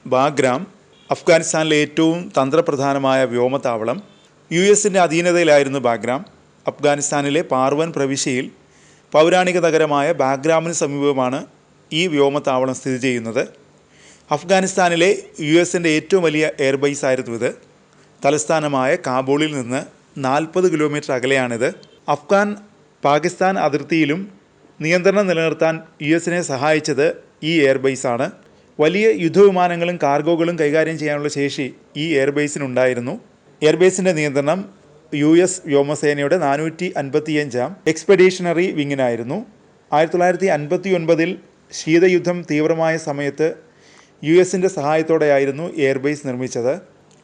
Bagram അഫ്ഗാനിസ്ഥാനിലെ ഏറ്റവും തന്ത്രപ്രധാനമായ വ്യോമതാവളം. യുഎസിൻ്റെ അധീനതയിലായിരുന്നു ബാഗ്രാം. അഫ്ഗാനിസ്ഥാനിലെ പാർവൻ പ്രവിശ്യയിൽ പൗരാണിക നഗരമായ ബാഗ്രാമിന് സമീപമാണ് ഈ വ്യോമതാവളം സ്ഥിതി ചെയ്യുന്നത്. അഫ്ഗാനിസ്ഥാനിലെ യുഎസിൻ്റെ ഏറ്റവും വലിയ എയർബേസ് ആയിരുന്നു ഇത്. തലസ്ഥാനമായ കാബൂളിൽ നിന്ന് 40 കിലോമീറ്റർ അകലെയാണിത്. അഫ്ഗാൻ പാകിസ്ഥാൻ അതിർത്തിയിലും നിയന്ത്രണം നിലനിർത്താൻ യുഎസിനെ സഹായിച്ചത് ഈ എയർബേസാണ്. വലിയ യുദ്ധവിമാനങ്ങളും കാർഗോകളും കൈകാര്യം ചെയ്യാനുള്ള ശേഷി ഈ എയർബേസിനുണ്ടായിരുന്നു. എയർബേസിൻ്റെ നിയന്ത്രണം യുഎസ് വ്യോമസേനയുടെ 455 എക്സ്പെഡീഷണറി വിങ്ങിനായിരുന്നു. 1959 ശീതയുദ്ധം തീവ്രമായ സമയത്ത് യുഎസിൻ്റെ സഹായത്തോടെയായിരുന്നു എയർബേസ് നിർമ്മിച്ചത്.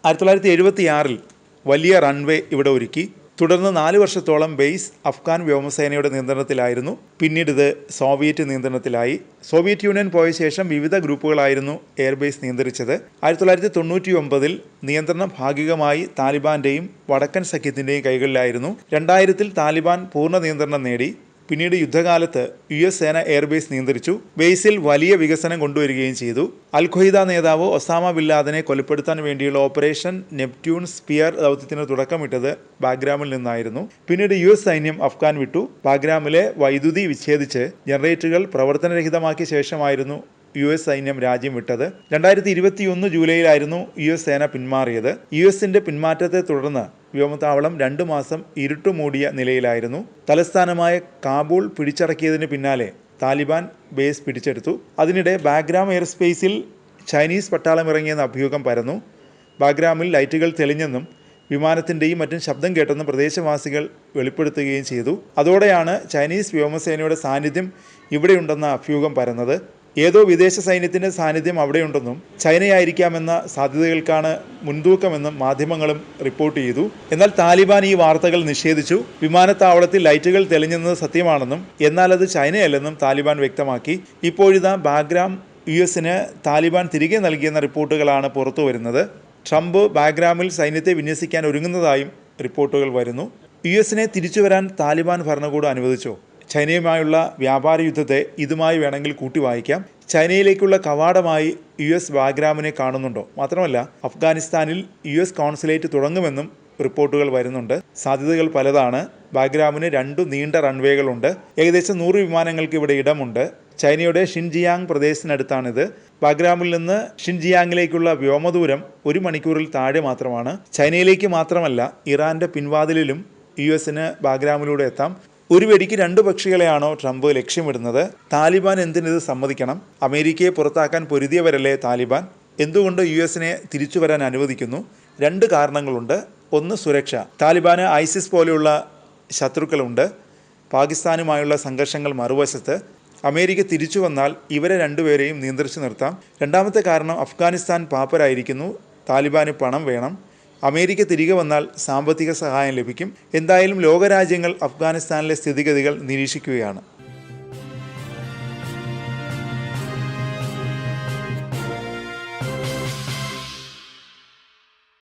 1976 വലിയ റൺവേ ഇവിടെ ഒരുക്കി. തുടർന്ന് 4 വർഷത്തോളം ബേസ് അഫ്ഗാൻ വ്യോമസേനയുടെ നിയന്ത്രണത്തിലായിരുന്നു. പിന്നീട് ഇത് സോവിയറ്റ് നിയന്ത്രണത്തിലായി. സോവിയറ്റ് യൂണിയൻ പോയ ശേഷം വിവിധ ഗ്രൂപ്പുകളായിരുന്നു എയർബേസ് നിയന്ത്രിച്ചത്. 1999 നിയന്ത്രണം ഭാഗികമായി താലിബാൻ്റെയും വടക്കൻ സഖ്യത്തിൻ്റെയും കൈകളിലായിരുന്നു. 2000 താലിബാൻ പൂർണ്ണ നിയന്ത്രണം നേടി. പിന്നീട് യുദ്ധകാലത്ത് യുഎസ് സേന എയർബേസ് നിയന്ത്രിച്ചു. ബേസിൽ വലിയ വികസനം കൊണ്ടുവരികയും ചെയ്തു. അൽ ഖ്വയ്ദ നേതാവ് ഒസാമ ബിൻ ലാദനെ കൊലപ്പെടുത്താൻ വേണ്ടിയുള്ള ഓപ്പറേഷൻ നെപ്റ്റ്യൂൺ സ്പിയർ ദൗത്യത്തിന് തുടക്കമിട്ടത് ബാഗ്രാമിൽ നിന്നായിരുന്നു. പിന്നീട് യുഎസ് സൈന്യം അഫ്ഗാൻ വിട്ടു. ബാഗ്രാമിലെ വൈദ്യുതി വിച്ഛേദിച്ച് ജനറേറ്ററുകൾ പ്രവർത്തനരഹിതമാക്കിയ ശേഷമായിരുന്നു യുഎസ് സൈന്യം രാജ്യം വിട്ടത്. 2021 ജൂലൈയിലായിരുന്നു യുഎസ് സേന പിന്മാറിയത്. യുഎസിൻ്റെ പിന്മാറ്റത്തെ തുടർന്ന് വ്യോമതാവളം 2 മാസം ഇരുട്ടുമൂടിയ നിലയിലായിരുന്നു. തലസ്ഥാനമായ കാബൂൾ പിടിച്ചടക്കിയതിന് പിന്നാലെ താലിബാൻ ബേസ് പിടിച്ചെടുത്തു. അതിനിടെ ബാഗ്രാം എയർസ്പേസിൽ ചൈനീസ് പട്ടാളം ഇറങ്ങിയെന്ന അഭ്യൂഹം പരന്നു. ബാഗ്രാമിൽ ലൈറ്റുകൾ തെളിഞ്ഞെന്നും വിമാനത്തിൻ്റെയും മറ്റും ശബ്ദം കേട്ടെന്നും പ്രദേശവാസികൾ വെളിപ്പെടുത്തുകയും ചെയ്തു. അതോടെയാണ് ചൈനീസ് വ്യോമസേനയുടെ സാന്നിധ്യം ഇവിടെയുണ്ടെന്ന അഭ്യൂഹം പരന്നത്. ഏതോ വിദേശ സൈന്യത്തിൻ്റെ സാന്നിധ്യം അവിടെയുണ്ടെന്നും ചൈനയായിരിക്കാമെന്ന സാധ്യതകൾക്കാണ് മുൻതൂക്കമെന്നും മാധ്യമങ്ങളും റിപ്പോർട്ട് ചെയ്തു. എന്നാൽ താലിബാൻ ഈ വാർത്തകൾ നിഷേധിച്ചു. വിമാനത്താവളത്തിൽ ലൈറ്റുകൾ തെളിഞ്ഞെന്നത് സത്യമാണെന്നും എന്നാൽ അത് ചൈനയല്ലെന്നും താലിബാൻ വ്യക്തമാക്കി. ഇപ്പോഴിതാ ബാഗ്രാം യുഎസിന് താലിബാൻ തിരികെ നൽകിയെന്ന റിപ്പോർട്ടുകളാണ് പുറത്തു വരുന്നത്. ട്രംപ് ബാഗ്രാമിൽ സൈന്യത്തെ വിന്യസിക്കാൻ ഒരുങ്ങുന്നതായും റിപ്പോർട്ടുകൾ വരുന്നു. യുഎസിനെ തിരിച്ചുവരാൻ താലിബാൻ ഭരണകൂടം അനുവദിച്ചോ? ചൈനയുമായുള്ള വ്യാപാര യുദ്ധത്തെ ഇതുമായി വേണമെങ്കിൽ കൂട്ടി വായിക്കാം. ചൈനയിലേക്കുള്ള കവാടമായി യുഎസ് ബാഗ്രാമിനെ കാണുന്നുണ്ടോ? മാത്രമല്ല അഫ്ഗാനിസ്ഥാനിൽ യുഎസ് കോൺസുലേറ്റ് തുടങ്ങുമെന്നും റിപ്പോർട്ടുകൾ വരുന്നുണ്ട്. സാധ്യതകൾ പലതാണ്. ബാഗ്രാമിന് 2 നീണ്ട റൺവേകളുണ്ട്. ഏകദേശം 100 വിമാനങ്ങൾക്ക് ഇവിടെ ഇടമുണ്ട്. ചൈനയുടെ ഷിൻജിയാങ് പ്രദേശത്തിനടുത്താണിത്. ബാഗ്രാമിൽ നിന്ന് ഷിൻജിയാങ്ങിലേക്കുള്ള വ്യോമദൂരം 1 മണിക്കൂറിൽ താഴെ മാത്രമാണ്. ചൈനയിലേക്ക് മാത്രമല്ല ഇറാൻ്റെ പിൻവാതിലിലും യുഎസിന് ബാഗ്രാമിലൂടെ എത്താം. ഒരു വെടിക്ക് 2 പക്ഷികളെയാണോ ട്രംപ് ലക്ഷ്യമിടുന്നത്? താലിബാൻ എന്തിനിത് സമ്മതിക്കണം? അമേരിക്കയെ പുറത്താക്കാൻ പൊരുതിയവരല്ലേ താലിബാൻ? എന്തുകൊണ്ട് യുഎസിനെ തിരിച്ചു വരാൻ അനുവദിക്കുന്നു? 2 കാരണങ്ങളുണ്ട്. ഒന്ന്, സുരക്ഷ. താലിബാന് ഐസിസ് പോലെയുള്ള ശത്രുക്കളുണ്ട്. പാകിസ്ഥാനുമായുള്ള സംഘർഷങ്ങൾ മറുവശത്ത്. അമേരിക്ക തിരിച്ചു വന്നാൽ ഇവരെ 2 പേരെയും നിയന്ത്രിച്ചു നിർത്താം. രണ്ടാമത്തെ കാരണം, അഫ്ഗാനിസ്ഥാൻ പാപ്പരായിരിക്കുന്നു. താലിബാന് പണം വേണം. അമേരിക്ക തിരികെ വന്നാൽ സാമ്പത്തിക സഹായം ലഭിക്കും. എന്തായാലും ലോകരാജ്യങ്ങൾ അഫ്ഗാനിസ്ഥാനിലെ സ്ഥിതിഗതികൾ നിരീക്ഷിക്കുകയാണ്.